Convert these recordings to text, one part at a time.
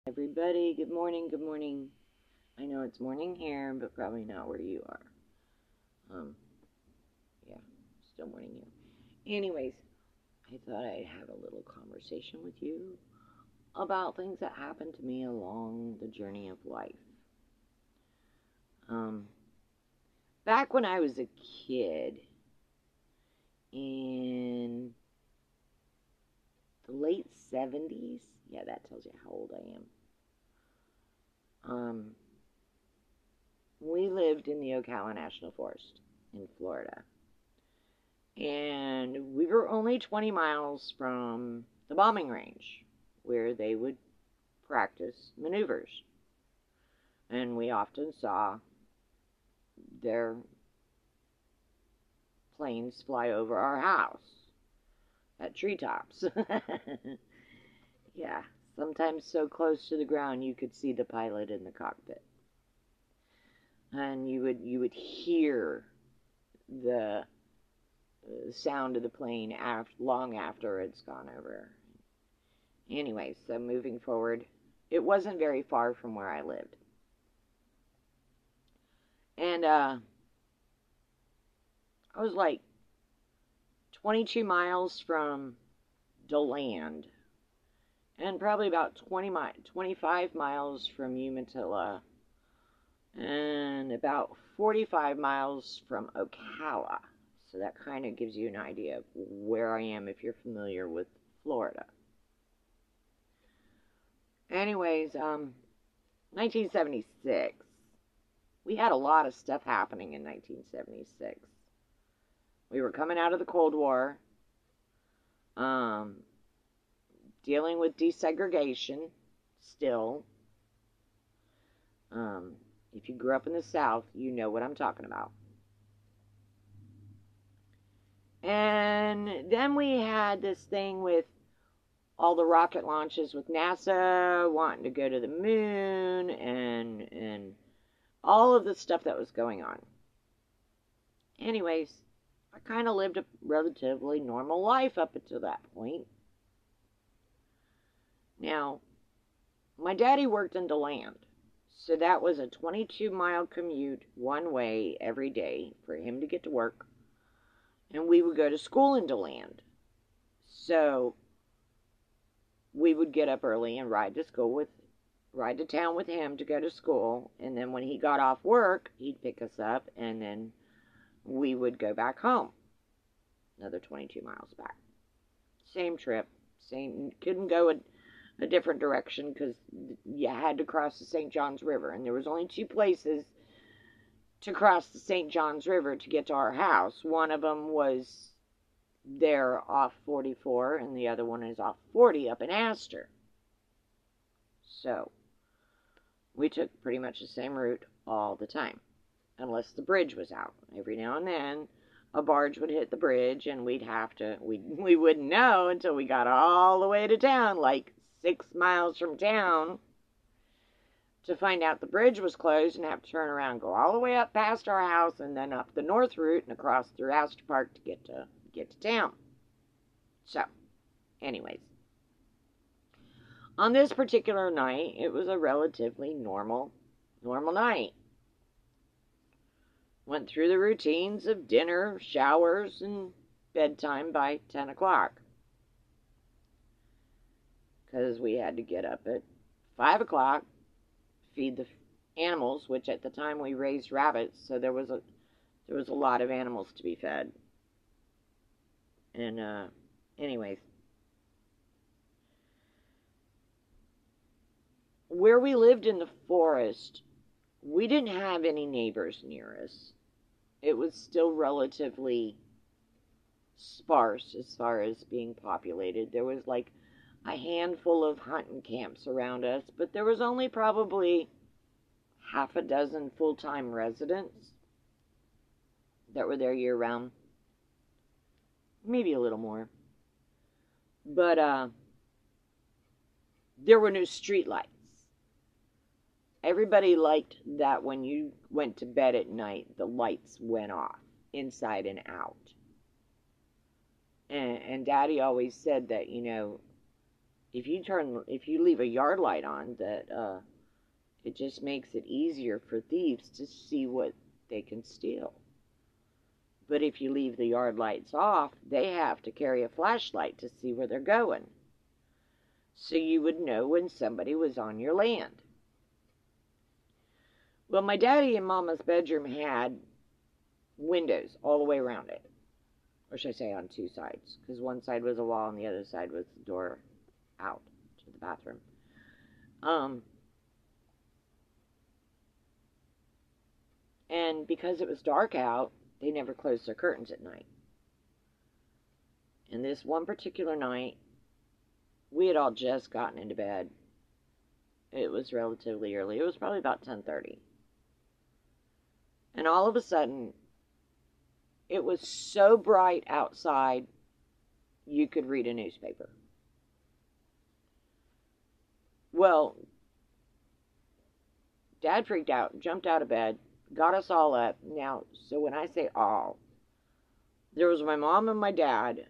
Everybody, good morning, good morning. I know it's morning here, but probably not where you are. Um, yeah, still morning here. Anyways, I thought I'd have a little conversation with you about things that happened to me along the journey of life. Um, Back when I was a kid, in the late 70s, yeah, that tells you how old I am. We lived in the Ocala National Forest in Florida. And we were only 20 miles from the bombing range where they would practice maneuvers. And we often saw their planes fly over our house at treetops. Yeah, sometimes so close to the ground you could see the pilot in the cockpit. And you would hear the sound of the plane long after it's gone over. Anyway, so moving forward, it wasn't very far from where I lived. And I was like 22 miles from DeLand and probably about 25 miles from Umatilla and about 45 miles from Ocala. So that kind of gives you an idea of where I am if you're familiar with Florida. Anyways, 1976. We had a lot of stuff happening in 1976. We were coming out of the Cold War, dealing with desegregation still. If you grew up in the South, you know what I'm talking about. And then we had this thing with all the rocket launches with NASA wanting to go to the moon and all of the stuff that was going on. Anyways, I kind of lived a relatively normal life up until that point. Now, my daddy worked in DeLand, so that was a 22-mile commute one way every day for him to get to work. And we would go to school in DeLand. So we would get up early and ride to town with him to go to school. And then when he got off work, he'd pick us up, and then we would go back home. Another 22 miles back. Same trip. Couldn't go a different direction because you had to cross the St. Johns River. And there was only two places to cross the St. Johns River to get to our house. One of them was there off 44, and the other one is off 40 up in Astor. So we took pretty much the same route all the time, unless the bridge was out. Every now and then, a barge would hit the bridge, and we wouldn't know until we got all the way to town, like 6 miles from town, to find out the bridge was closed and have to turn around, go all the way up past our house, and then up the north route and across through Astor Park to get to town. So, anyways, on this particular night, it was a relatively normal night. Went through the routines of dinner, showers, and bedtime by 10 o'clock. Because we had to get up at 5 o'clock, feed the animals, which at the time we raised rabbits, so there was a lot of animals to be fed. And anyways, where we lived in the forest, we didn't have any neighbors near us. It was still relatively sparse as far as being populated. There was like a handful of hunting camps around us, but there was only probably half a dozen full-time residents that were there year-round. Maybe a little more. But there were no street lights. Everybody liked that when you went to bed at night, the lights went off, inside and out. And Daddy always said that, if you leave a yard light on, that it just makes it easier for thieves to see what they can steal. But if you leave the yard lights off, they have to carry a flashlight to see where they're going. So you would know when somebody was on your land. Well, my daddy and mama's bedroom had windows all the way around it. Or should I say on two sides? Because one side was a wall and the other side was the door out to the bathroom. And because it was dark out, they never closed their curtains at night. And this one particular night, we had all just gotten into bed. It was relatively early. It was probably about 10:30. And all of a sudden, it was so bright outside, you could read a newspaper. Well, Dad freaked out, jumped out of bed, got us all up. Now, so when I say all, there was my mom and my dad,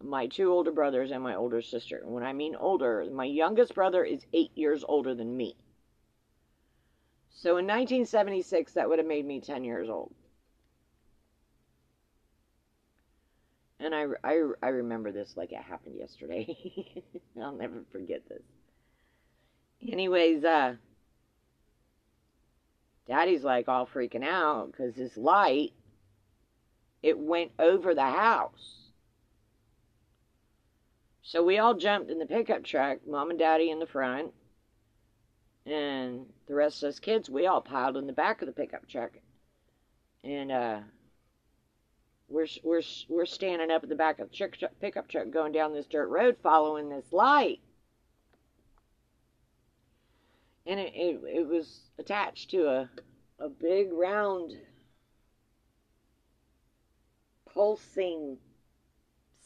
my two older brothers, and my older sister. And when I mean older, my youngest brother is 8 years older than me. So in 1976, that would have made me 10 years old. And I remember this like it happened yesterday. I'll never forget this. Anyways, Daddy's like all freaking out because this light, it went over the house. So we all jumped in the pickup truck, Mom and Daddy in the front, and the rest of us kids, we all piled in the back of the pickup truck. And we're standing up at the back of the pickup truck going down this dirt road following this light. And it was attached to a big round pulsing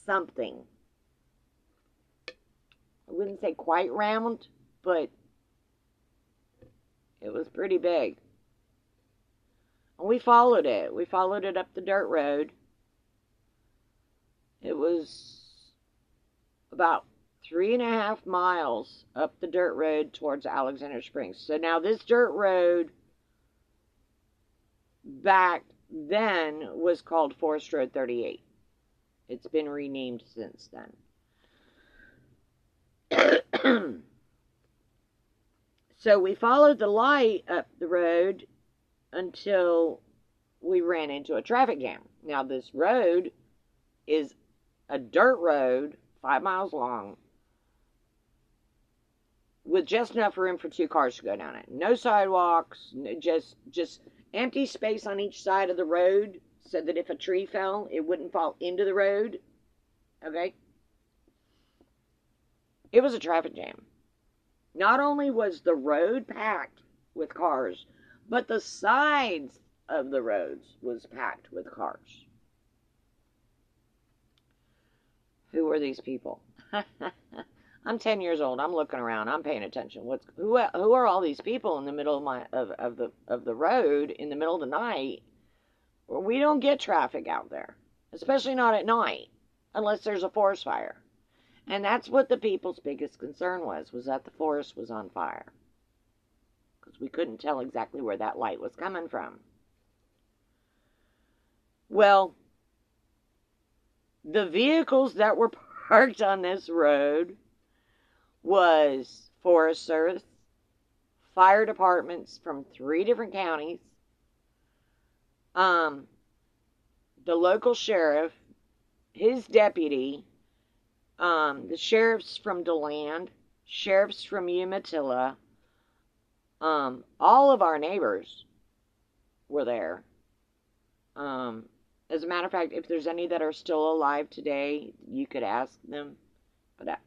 something. I wouldn't say quite round, but it was pretty big. And we followed it. We followed it up the dirt road. It was about 3.5 miles up the dirt road towards Alexander Springs. So now this dirt road back then was called Forest Road 38. It's been renamed since then. So we followed the light up the road until we ran into a traffic jam. Now this road is a dirt road, 5 miles long, with just enough room for 2 cars to go down it. No sidewalks, just empty space on each side of the road so that if a tree fell, it wouldn't fall into the road. Okay? It was a traffic jam. Not only was the road packed with cars, but the sides of the roads was packed with cars. Who are these people? I'm 10 years old. I'm looking around. I'm paying attention. Who are all these people in the middle of the road in the middle of the night? Well, we don't get traffic out there, especially not at night, unless there's a forest fire. And that's what the people's biggest concern was that the forest was on fire. Because we couldn't tell exactly where that light was coming from. Well, the vehicles that were parked on this road was Forest Service, fire departments from 3 different counties, the local sheriff, his deputy, the sheriffs from DeLand, sheriffs from Umatilla, all of our neighbors were there. As a matter of fact, if there's any that are still alive today, you could ask them. But,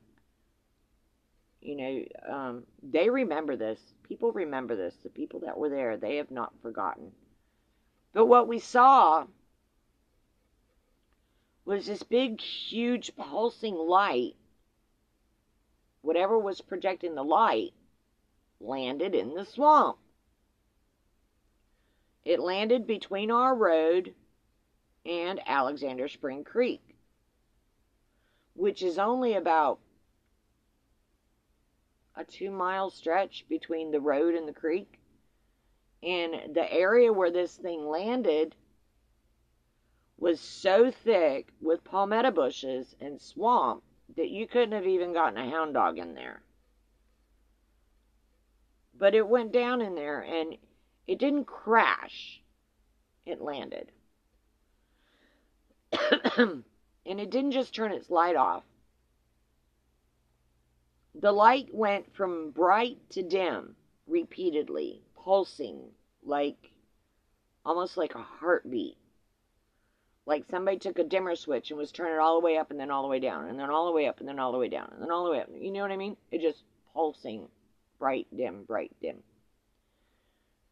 they remember this. People remember this. The people that were there, they have not forgotten. But what we saw was this big, huge, pulsing light. Whatever was projecting the light landed in the swamp. It landed between our road and Alexander Spring Creek, which is only about a 2-mile stretch between the road and the creek. And the area where this thing landed was so thick with palmetto bushes and swamp that you couldn't have even gotten a hound dog in there. But it went down in there, and it didn't crash. It landed. And it didn't just turn its light off. The light went from bright to dim repeatedly, pulsing almost like a heartbeat. Like somebody took a dimmer switch and was turning it all the way up and then all the way down, and then all the way up and then all the way down, and then all the way up. You know what I mean? It just pulsing, bright, dim, bright, dim.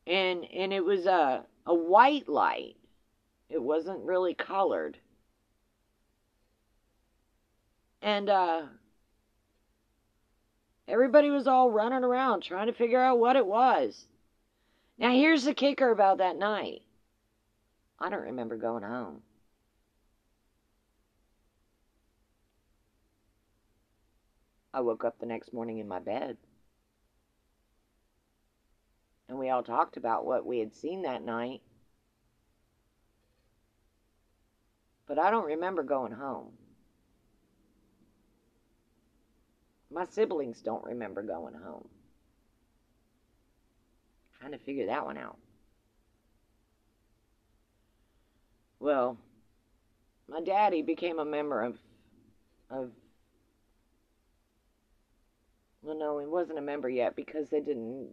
And it was a white light. It wasn't really colored. And everybody was all running around trying to figure out what it was. Now here's the kicker about that night. I don't remember going home. I woke up the next morning in my bed. And we all talked about what we had seen that night. But I don't remember going home. My siblings don't remember going home. Trying to figure that one out. Well, my daddy became a member of well, no, he wasn't a member yet because they didn't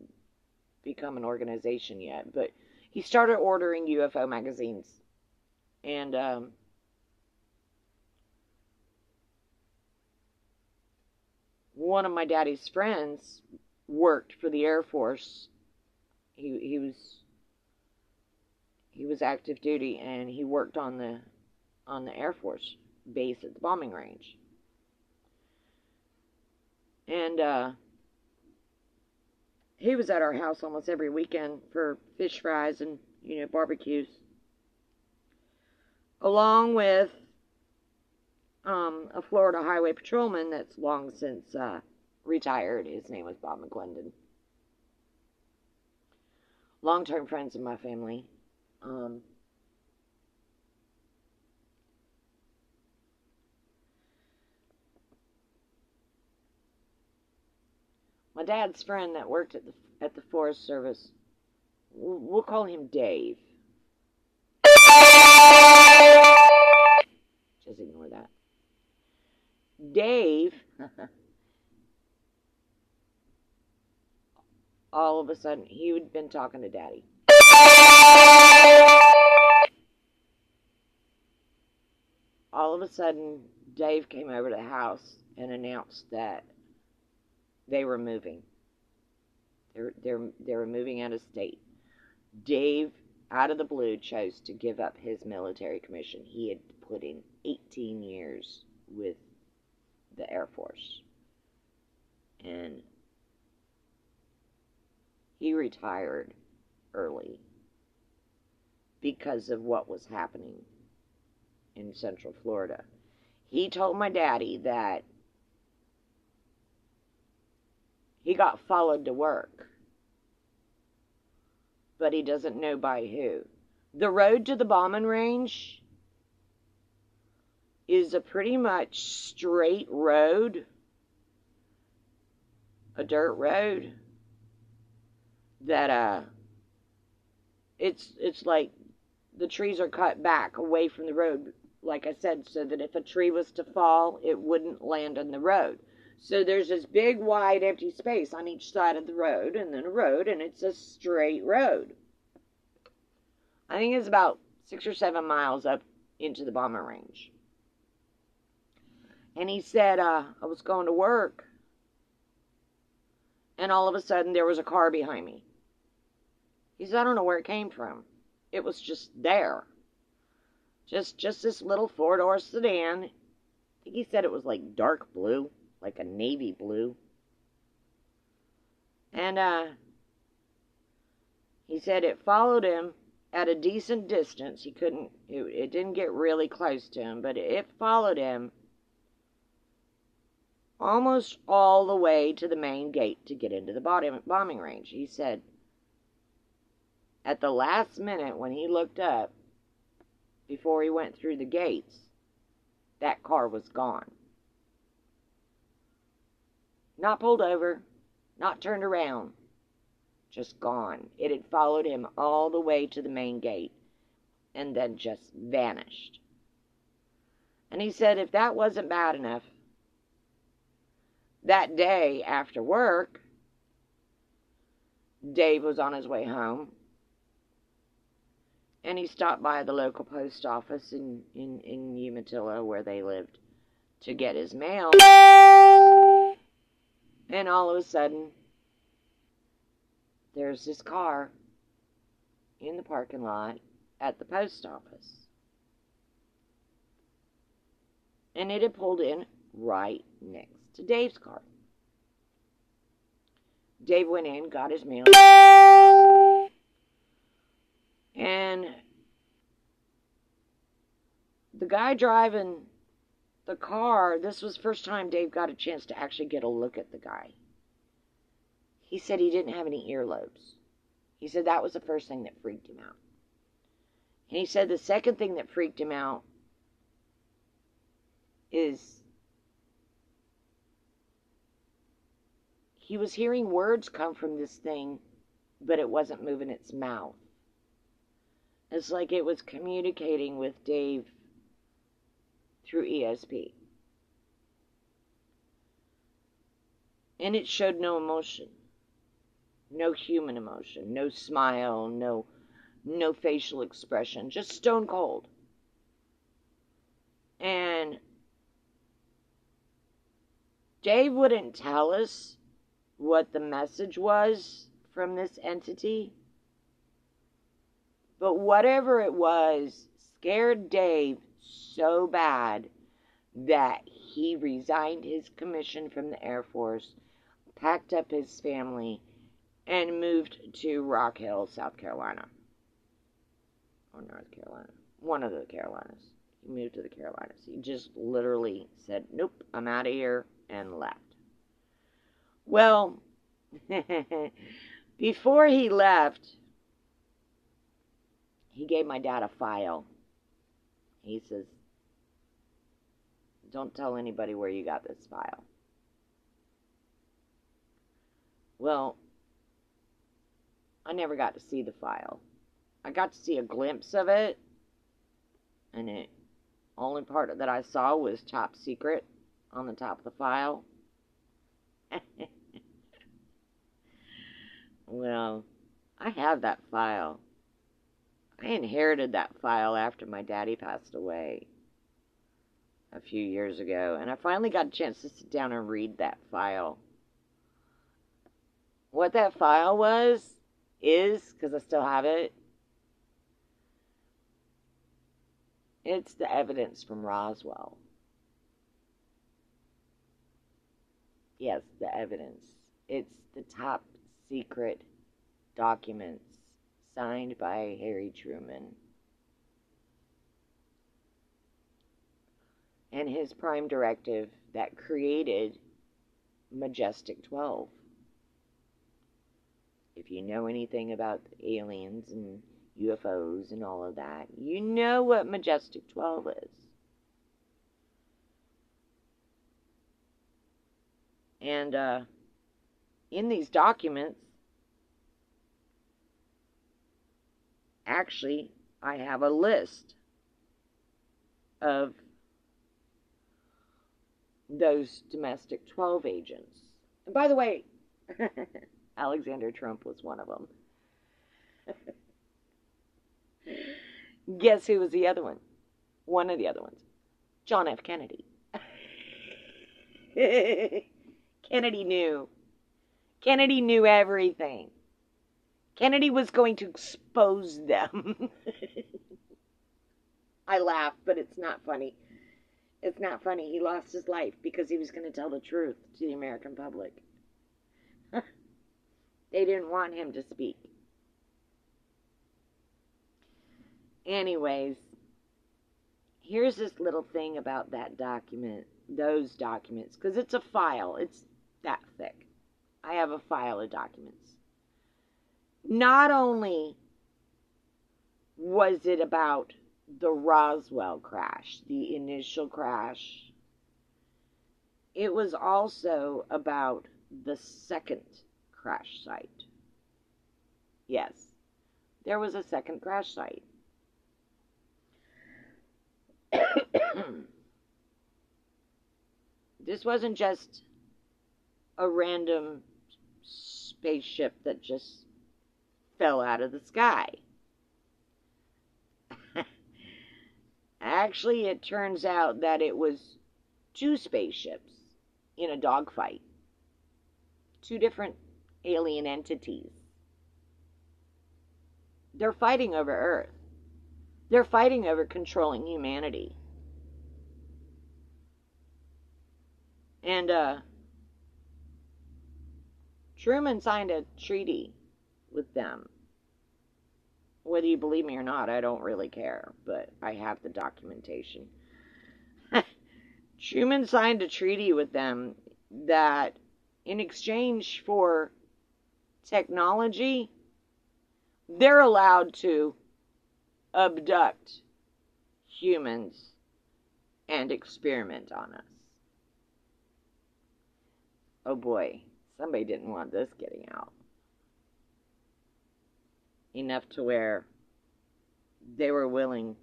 become an organization yet. But he started ordering UFO magazines. And one of my daddy's friends worked for the Air Force. He was active duty, and he worked on the Air Force base at the bombing range. And he was at our house almost every weekend for fish fries and, barbecues. Along with a Florida highway patrolman that's long since retired. His name was Bob McClendon. Long-term friends of my family. My dad's friend that worked at the Forest Service, we'll call him Dave. Just ignore that. Dave, all of a sudden, he had been talking to Daddy. All of a sudden, Dave came over to the house and announced that they were moving. They were moving out of state. Dave, out of the blue, chose to give up his military commission. He had put in 18 years with the Air Force. And he retired early because of what was happening in Central Florida. He told my daddy that he got followed to work, but he doesn't know by who. The road to the bombing range is a pretty much straight road, a dirt road, that it's like the trees are cut back away from the road, like I said, so that if a tree was to fall, it wouldn't land on the road. So there's this big, wide, empty space on each side of the road, and then a road, and it's a straight road. I think it's about 6 or 7 miles up into the bombing range. And he said, I was going to work, and all of a sudden there was a car behind me. He said, I don't know where it came from. It was just there. Just this little 4-door sedan. I think he said it was like dark blue, like a navy blue. And he said it followed him at a decent distance. It didn't get really close to him, but it followed him almost all the way to the main gate to get into the bombing range. He said at the last minute when he looked up before he went through the gates, that car was gone. Not pulled over, not turned around, just gone. It had followed him all the way to the main gate and then just vanished. And he said if that wasn't bad enough, that day after work, Dave was on his way home, and he stopped by the local post office in Umatilla, where they lived, to get his mail. And all of a sudden, there's this car in the parking lot at the post office. And it had pulled in right next to Dave's car. Dave went in, got his mail, and the guy driving the car, this was the first time Dave got a chance to actually get a look at the guy. He said he didn't have any earlobes. He said that was the first thing that freaked him out. And he said the second thing that freaked him out is he was hearing words come from this thing, but it wasn't moving its mouth. It's like it was communicating with Dave through ESP. And it showed no emotion. No human emotion. No smile. No facial expression. Just stone cold. And Dave wouldn't tell us what the message was from this entity. But whatever it was scared Dave so bad that he resigned his commission from the Air Force, packed up his family, and moved to Rock Hill, South Carolina. Or North Carolina. One of the Carolinas. He moved to the Carolinas. He just literally said, nope, I'm out of here, and left. Well, before he left, he gave my dad a file. He says, don't tell anybody where you got this file. Well, I never got to see the file. I got to see a glimpse of it, and the only part that I saw was top secret on the top of the file. Well, I have that file. I inherited that file after my daddy passed away a few years ago, and I finally got a chance to sit down and read that file. What that file is, because I still have it, it's the evidence from Roswell. Yes, the evidence. It's the top secret documents signed by Harry Truman and his prime directive that created Majestic 12. If you know anything about aliens and UFOs and all of that, you know what Majestic 12 is. And in these documents, actually, I have a list of those domestic 12 agents. And by the way, Alexander Trump was one of them. Guess who was the other one? One of the other ones. John F. Kennedy. Kennedy knew. Kennedy knew everything. Kennedy was going to expose them. I laugh, but it's not funny. It's not funny. He lost his life because he was going to tell the truth to the American public. They didn't want him to speak. Anyways, here's this little thing about that document those documents, because it's a file. It's that thick. I have a file of documents. Not only was it about the Roswell crash, the initial crash, it was also about the second crash site. Yes, there was a second crash site. This wasn't just a random spaceship that just fell out of the sky. Actually, it turns out that it was two spaceships in a dogfight. Two different alien entities. They're fighting over Earth. They're fighting over controlling humanity. And Truman signed a treaty with them. Whether you believe me or not, I don't really care, but I have the documentation. Truman signed a treaty with them that in exchange for technology, they're allowed to abduct humans and experiment on us. Oh boy, somebody didn't want this getting out. Enough to where they were willing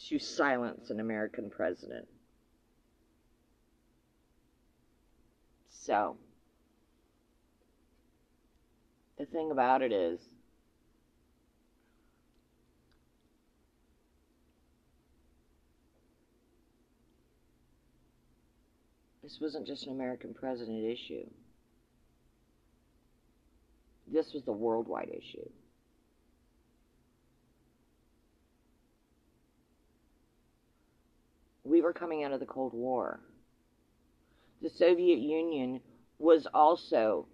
to silence an American president. So, the thing about it is, this wasn't just an American president issue. This was the worldwide issue. We were coming out of the Cold War. The Soviet Union was also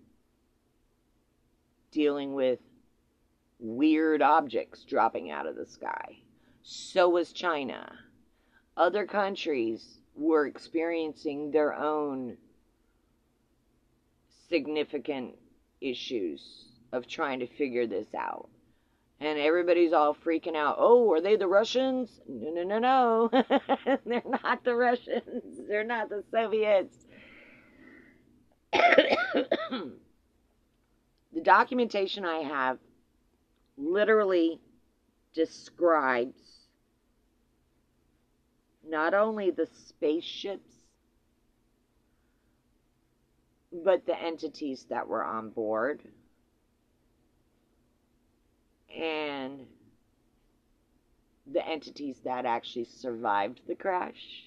dealing with weird objects dropping out of the sky. So was China. Other countries were experiencing their own significant issues of trying to figure this out. And everybody's all freaking out. Oh, are they the Russians? No. They're not the Russians. They're not the Soviets. The documentation I have literally describes not only the spaceships, but the entities that were on board, and the entities that actually survived the crash.